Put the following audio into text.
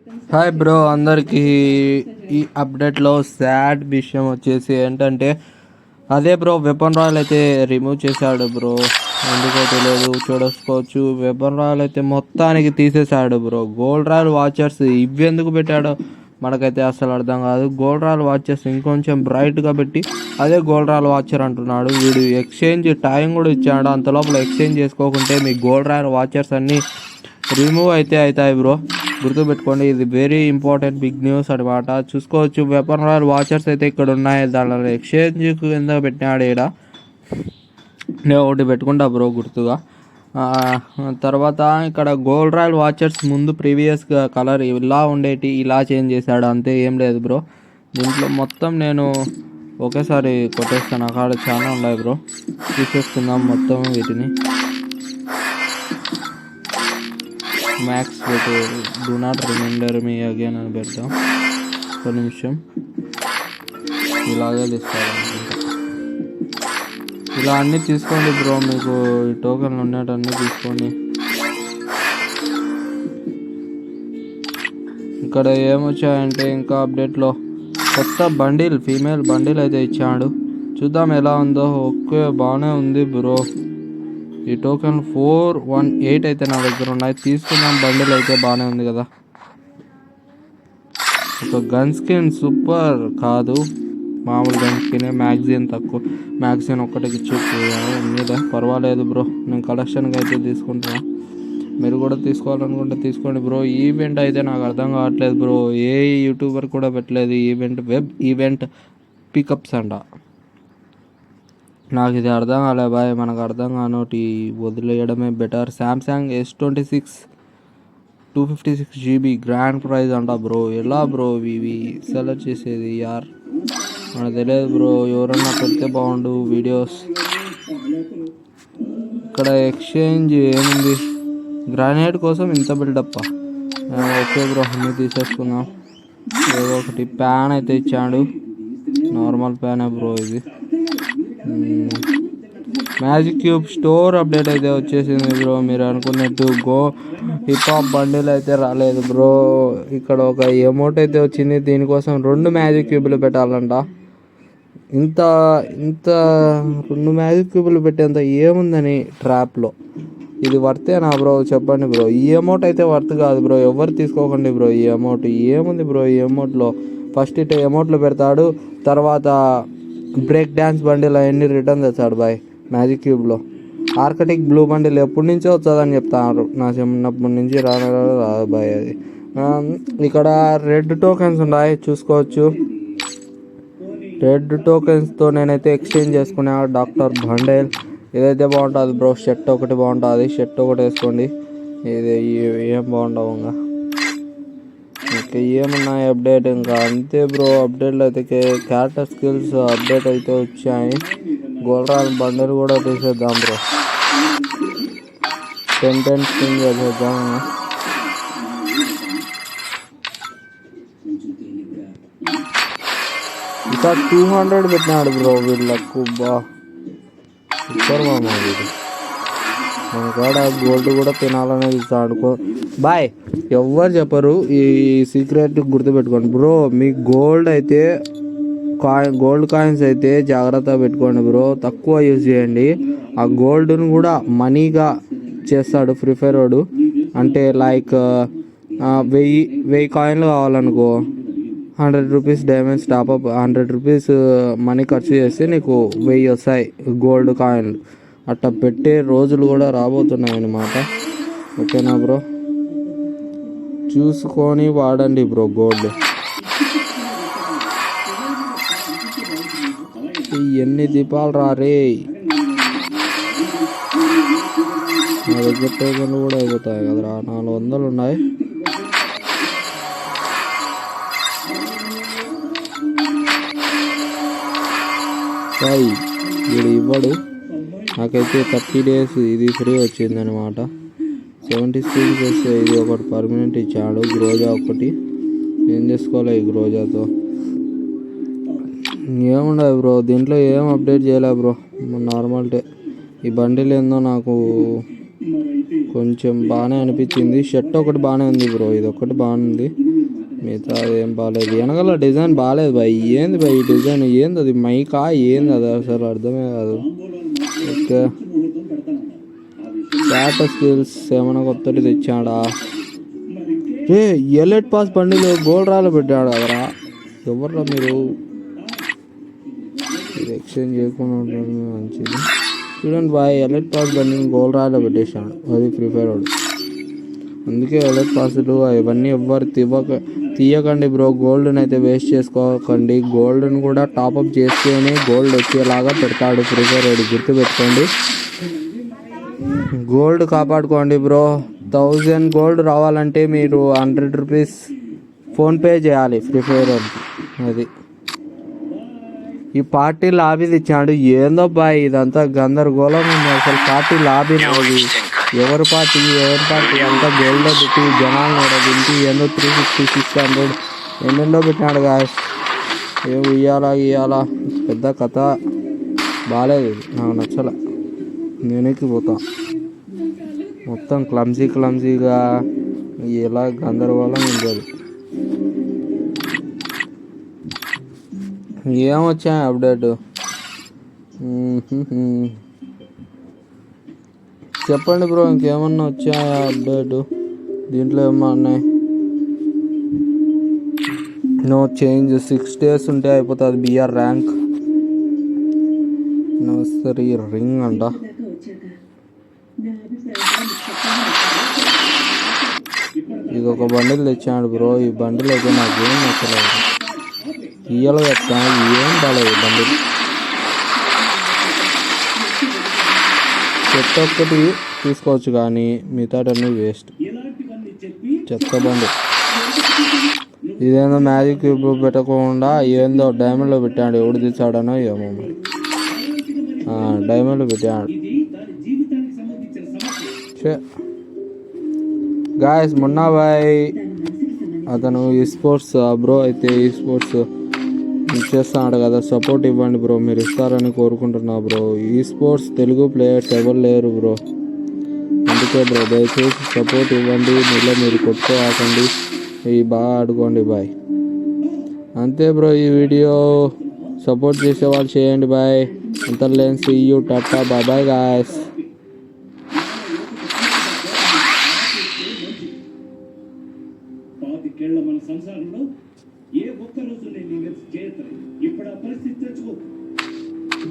Hi bro అందరికీ. ఈ అప్డేట్లో sad విషయం వచ్చేసి ఏంటంటే అదే బ్రో, వెపన్ రాయల్ అయితే రిమూవ్ చేశాడు బ్రో. ఎందుకో తెలియదు, చూడకపోవచ్చు. వెపన్ రాయల్ అయితే మొత్తానికి తీసేశాడు బ్రో. గోల్డ్ రాయల్ వాచర్స్ ఇవి ఎందుకు పెట్టాడో మనకైతే అసలు అర్థం కాదు. గోల్డ్ రాయల్ వాచర్స్ ఇంకొంచెం బ్రైట్గా పెట్టి అదే గోల్డ్ రాయల్ వాచర్ అంటున్నాడు. వీడు ఎక్స్చేంజ్ టైం కూడా ఇచ్చాడు. అంత లోపల ఎక్స్చేంజ్ చేసుకోకుంటే మీ గోల్డ్ రాయల్ వాచర్స్ అన్నీ రిమూవ్ అయితే అవుతాయి బ్రో. గుర్తుపెట్టుకోండి, ఇది వెరీ ఇంపార్టెంట్ బిగ్ న్యూస్ అనమాట. చూసుకోవచ్చు, వెపన్ రాయల్ వాచర్స్ అయితే ఇక్కడ ఉన్నాయి. దానిలో ఎక్స్చేంజ్ కింద పెట్టినాడు. ఇక్కడ నేను ఒకటి పెట్టుకుంటా బ్రో గుర్తుగా. తర్వాత ఇక్కడ గోల్డ్ రాయల్ వాచర్స్ ముందు ప్రీవియస్గా కలర్ ఇలా ఉండేటి, ఇలా చేంజ్ చేశాడు. అంతే, ఏం లేదు బ్రో. దీంట్లో మొత్తం నేను ఒకేసారి కొట్టేస్తాను. అక్కడ చాలా ఉన్నాయి బ్రో, తీసేసుకుందాం మొత్తం వీటిని. మ్యాక్స్ పెట్టు, do not reminder me again అని పెడతాం. ఒక నిమిషం, ఇలాగే తీసుకోవాలనుకుంటా. ఇలా అన్నీ తీసుకోండి బ్రో, మీకు ఈ టోకెన్లు ఉన్నట్టు అన్నీ తీసుకోండి. ఇక్కడ ఏమొచ్చాయంటే ఇంకా అప్డేట్లో కొత్త బండిల్, ఫీమేల్ బండిల్ అయితే ఇచ్చాడు. చూద్దాం ఎలా ఉందో. ఓకే, బాగానే ఉంది బ్రో. ఈ టోకెన్ 418 అయితే నా దగ్గర ఉన్నాయి. తీసుకుందాం. బండిల్ అయితే బాగానే ఉంది కదా. ఒక గన్ స్కిన్ సూపర్ కాదు, మామూలు గన్ స్కిన్. మ్యాగజైన్ తక్కువ, మ్యాగజైన్ ఒక్కటికి మీద పర్వాలేదు బ్రో. నేను కలెక్షన్కి అయితే తీసుకుంటున్నా. మీరు కూడా తీసుకోవాలనుకుంటే తీసుకోండి బ్రో. ఈవెంట్ అయితే నాకు అర్థం కావట్లేదు బ్రో. ఏ యూట్యూబర్ కూడా పెట్టలేదు ఈవెంట్. వెబ్ ఈవెంట్ పికప్స్ అంట. నాకు ఇది అర్థం కాలే బాయ్. మనకు అర్థం కానోటి వదిలేయడమే better. Samsung S26 256GB grand prize అంట బ్రో. ఎలా బ్రో ఇవి సెలెక్ట్ చేసేది యార్? మనకు తెలియదు బ్రో. ఎవరన్నా పెడితే బాగుండు వీడియోస్. ఇక్కడ ఎక్స్చేంజ్ ఏముంది? గ్రానైట్ కోసం ఇంత బిల్డప్. ఓకే బ్రో, అన్నీ తీసేసుకుందాం. ఏదో ఒకటి ప్యాన్ అయితే ఇచ్చాడు. నార్మల్ ప్యానే బ్రో ఇది. మ్యాజిక్ క్యూబ్ స్టోర్ అప్డేట్ అయితే వచ్చేసింది బ్రో. మీరు అనుకున్నట్టు హిప్ హాప్ బండిల్ అయితే రాలేదు బ్రో. ఇక్కడ ఒక ఎమౌంట్ అయితే వచ్చింది. దీనికోసం 2 మ్యాజిక్ క్యూబ్లు పెట్టాలంట. ఇంత 2 మ్యాజిక్ క్యూబ్లు పెట్టేంత ఏముందని ట్రాప్లో? ఇది వర్తేనా బ్రో? చెప్పండి బ్రో. ఈ అమౌంట్ అయితే వర్త్ కాదు బ్రో. ఎవరు తీసుకోకండి బ్రో. ఈ అమౌంట్ ఏముంది బ్రో? ఈ అమౌంట్లో ఫస్ట్ ఇటు అమౌంట్లో పెడతాడు, తర్వాత బ్రేక్ డ్యాన్స్ బండిల్ అవన్నీ రిటర్న్ తెచ్చాడు బాయ్. మ్యాజిక్ క్యూబ్లో ఆర్కటిక్ బ్లూ బండిల్ ఎప్పటి నుంచో వచ్చేదని చెప్తారు. నా చిన్నప్పటి నుంచి రాదు బాయ్ అది. ఇక్కడ రెడ్ టోకెన్స్ ఉన్నాయి, చూసుకోవచ్చు. రెడ్ టోకెన్స్తో నేనైతే ఎక్స్చేంజ్ చేసుకునే డాక్టర్ బండేల్. ఇదైతే బాగుంటుంది బ్రో. షర్ట్ ఒకటి బాగుంటుంది, షర్ట్ ఒకటి వేసుకోండి. ఇది ఏం బాగుండవు ఇంకా. ఇంకా ఏమున్నాయి అప్డేట్? ఇంకా అంతే బ్రో. అప్డేట్లు అయితే క్యారెక్టర్ స్కిల్స్ అప్డేట్ అయితే వచ్చాయి. గోల్డ్ రాయల్ బండిల్ కూడా తీసేద్దాం బ్రో. 10 స్కిన్ చేసేద్దాం. ఇంకా 200 పెట్టినాడు బ్రో వీళ్ళకు. బా సూపర్ మామా వీడు. మన కాడ గోల్డ్ కూడా తినాలనేది అనుకో బాయ్. ఎవ్వరు చెప్పరు ఈ సీక్రెట్, గుర్తుపెట్టుకోండి బ్రో. మీ గోల్డ్ అయితే గోల్డ్ కాయిన్స్ అయితే జాగ్రత్తగా పెట్టుకోండి బ్రో. తక్కువ యూజ్ చేయండి. ఆ గోల్డ్ను కూడా మనీగా చేస్తాడు ఫ్రీ ఫైర్ వాడు. అంటే లైక్ 1000 కాయిన్లు కావాలనుకో, 100 rupees diamonds top-up, 100 rupees money ఖర్చు చేస్తే నీకు 1000 వస్తాయి గోల్డ్ కాయిన్లు. అట్లా పెట్టే రోజులు కూడా రాబోతున్నాయి అన్నమాట. ఓకేనా బ్రో? చూసుకొని వాడండి బ్రో గోల్డ్. ఎన్ని దీపాలు రారే! నా దగ్గర టోకెన్లు కూడా అయిపోతాయి కదరా. 400 ఉన్నాయి. వీడు ఇవ్వడు. నాకైతే 30 days ఇది ఫ్రీ వచ్చింది అనమాట. 70 స్క్రీన్స్ వస్తే ఇది ఒకటి పర్మనెంట్ ఇచ్చాడు. గ్రోజా ఒకటి ఏం చేసుకోవాలి ఈ గ్రోజాతో? ఏముండదు బ్రో. దీంట్లో ఏం అప్డేట్ చేయలే బ్రో. Normal day. ఈ బండిల్ ఏందో నాకు కొంచెం బాగానే అనిపించింది. షర్ట్ ఒకటి బాగానే ఉంది బ్రో, ఇది ఒకటి బాగుంది, మిగతా ఏం బాగాలేదు. వెనకాల డిజైన్ బాగాలేదు బాయ్. ఏంది బాయ్ ఈ డిజైన్? ఏంది అది? మైకా ఏంది అది? అసలు అర్థమే కాదు. ఓకే, టాటా స్కిల్స్ ఏమైనా కొత్తటి తెచ్చాడా? ఏ ఎలెట్ పాస్ బండిలో గోల్డ్ రాళ్ళు పెట్టాడు కదరా. ఎవర్రా మీరు? ఇది ఎక్స్చేంజ్ చేయకుండా ఉంటుంది మంచిది. చూడండి బాయ్, ఎలెట్ పాస్ బండిని గోల్డ్ రాళ్ళు పెట్టేశాడు. అది ఫ్రీ ఫైర్ వాడు. అందుకే ఎలెట్ పాసులు అవన్నీ ఎవ్వరు తీయకండి బ్రో. గోల్డ్ని అయితే వేస్ట్ చేసుకోకండి. గోల్డ్ని కూడా టాప్అప్ చేస్తేనే గోల్డ్ వచ్చేలాగా పెడతాడు ఫ్రీ ఫైర్ వాడు, గుర్తుపెట్టుకోండి. గోల్డ్ కాపాడుకోండి బ్రో. 1000 గోల్డ్ రావాలంటే మీరు 100 రూపీస్ ఫోన్పే చేయాలి ఫ్రీ ఫైర్ వాడికి. అది ఈ పార్టీ లాబీది ఇచ్చాడు. ఏందో బాయ్ ఇదంతా గందరగోళం ఉంది అసలు. పార్టీ లాబీ నాది. ఎవరి పార్టీ అంతా గోల్డ్లో పెట్టి జనాలు నడదు. ఇంటి ఏందో 350 600 ఎన్నెండో పెట్టినాడు గాయస్. ఏం ఇయ్యాలా పెద్ద కథ బాగాలేదు. నాకు నచ్చలే. నేనెక్కి పోతా. మొత్తం క్లమ్జీగా ఎలా గందరగోళం ఉంది అది. ఏమొచ్చాయి అప్డేట్? చెప్పండి బ్రో, ఇంకేమన్నా వచ్చాయా అప్డేట్? దీంట్లో ఏమన్నా ఉన్నాయి? No change. 6 days ఉంటే అయిపోతుంది బిఆర్ ర్యాంక్. నర్సరీ రింగ్ అంట. ఇది ఒక బండిల్ తెచ్చాడు బ్రో. ఈ బండిల్ అయితే నాకేం నచ్చలేదు. ఇయ్యాల చెప్తా, ఏం బాగాలేదు బండిల్. చెత్త ఒక్కటి తీసుకోవచ్చు కానీ మిగతాటన్నీ వేస్ట్. చెత్త బండి. ఇదేందో మ్యాజిక్ క్యూబ్ పెట్టకుండా ఏందో డైమండ్లో పెట్టాడు. ఎవడు తీసాడనో ఏమో మరి. డైమండ్లో పెట్టాడు. గాయస్ మొన్న బాయ్ అతను ఈ స్పోర్ట్స్ బ్రో అయితే ఈ స్పోర్ట్స్ చేస్తున్నాడు కదా, సపోర్ట్ ఇవ్వండి బ్రో. మీరు ఇస్తారని కోరుకుంటున్నా బ్రో. ఈ స్పోర్ట్స్ తెలుగు ప్లేయర్స్ ఎవరు లేరు బ్రో. అందుకే బ్రో దయచేసి సపోర్ట్ ఇవ్వండి. మీరు కొట్టుకోకండి, ఇవి బాగా ఆడుకోండి బాయ్. అంతే బ్రో, ఈ వీడియో సపోర్ట్ చేసే వాళ్ళు చేయండి బాయ్. అంతర్లేని సీ యూ టాటా బాయ్ బాయ్ గాయస్. మన సంసారంలో ఏ ఒక్క రోజు నేను చేయట్లేదు. ఇప్పుడు ఆ పరిస్థితి తెచ్చుకో.